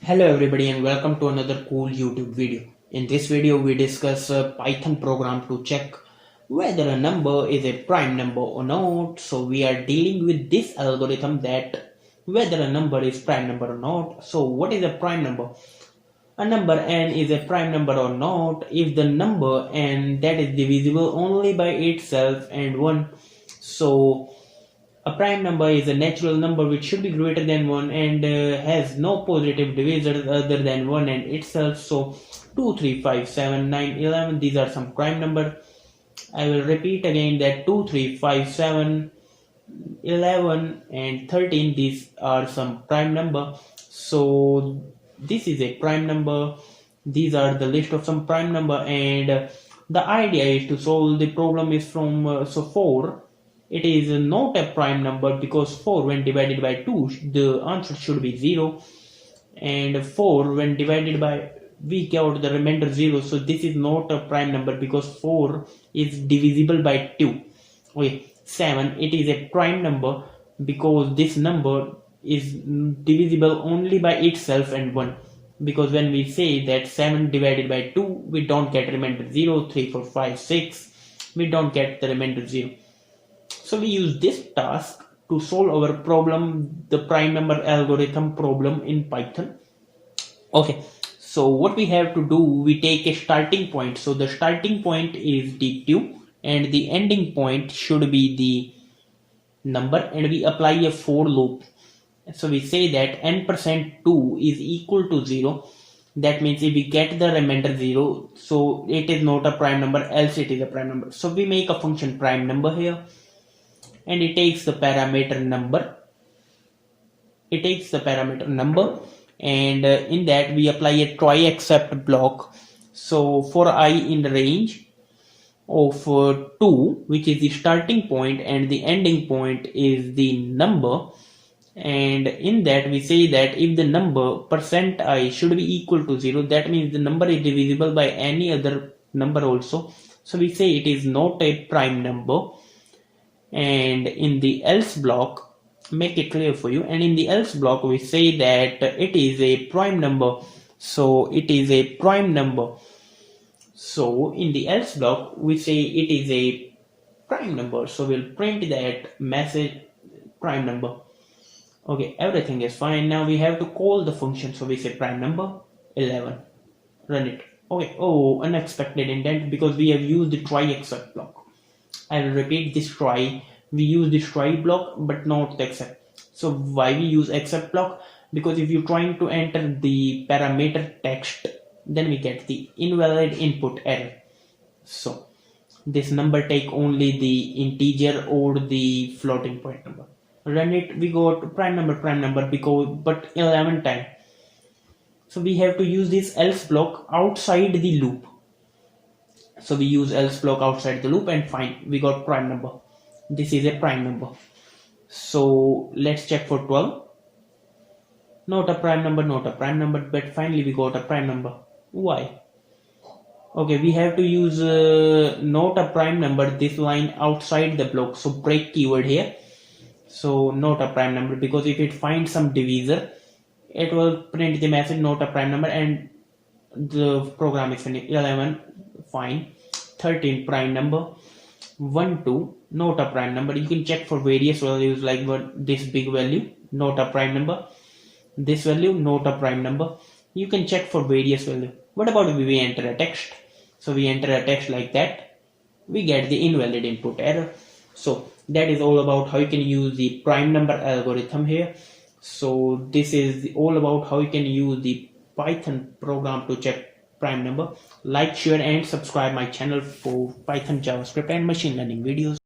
Hello everybody and welcome to another cool YouTube video. In this video we discuss a Python program to check whether a number is a prime number or not. So we are dealing with this algorithm that whether a number is prime number or not. So what is a prime number? A number n is a prime number or not if the number n that is divisible only by itself and 1. So a prime number is a natural number which should be greater than 1 and has no positive divisors other than 1 and itself. So 2, 3, 5, 7, 9, 11, these are some prime number. I will repeat again that 2, 3, 5, 7, 11 and 13, these are some prime number. So this is a prime number. These are the list of some prime number, and the idea is to solve the problem is from 4. It is not a prime number because 4 when divided by 2 the answer should be 0, and 4 when divided by we get the remainder 0. So this is not a prime number because 4 is divisible by 2. Okay, 7, it is a prime number because this number is divisible only by itself and 1, because when we say that 7 divided by 2 we don't get remainder 0, 3, 4, 5, 6 we don't get the remainder 0. So we use this task to solve our problem, the prime number algorithm problem in Python. Okay, so what we have to do, we take a starting point. So the starting point is d2 and the ending point should be the number, and we apply a for loop. So we say that n%2 is equal to 0. That means if we get the remainder 0, so it is not a prime number, else it is a prime number. So we make a function prime number here, and it takes the parameter number. And in that we apply a try except block. So for I in the range of 2, which is the starting point, and the ending point is the number, and in that we say that if the number %i should be equal to 0, that means the number is divisible by any other number also. So we say it is not a prime number. And in the else block, make it clear for you, and in the else block we say that it is a prime number. So it is a prime number. So in the else block we say it is a prime number, so we'll print that message prime number. Okay, everything is fine. Now we have to call the function. So we say prime number 11, run it. Okay, oh, unexpected indent because we have used the try except block. I will repeat this try. We use this try block but not the except. So why we use except block? Because if you're trying to enter the parameter text, then we get the invalid input error. So this number take only the integer or the floating point number. Run it, we got prime number because but 11 times. So we have to use this else block outside the loop. So we use else block outside the loop, and fine, we got prime number. This is a prime number. So let's check for 12. Not a prime number, but finally we got a prime number. Why? Okay, we have to use not a prime number, this line outside the block. So break keyword here. So not a prime number, because if it finds some divisor, it will print the message not a prime number, and the program is finished. 11, fine. 13, prime number. 1, 2, not a prime number. You can check for various values like this big value, not a prime number. This value, not a prime number. You can check for various value. What about if we enter a text? So we enter a text like that, we get the invalid input error. So that is all about how you can use the prime number algorithm here. So this is all about how you can use the Python program to check prime number. Like, share and subscribe my channel for Python, JavaScript and machine learning videos.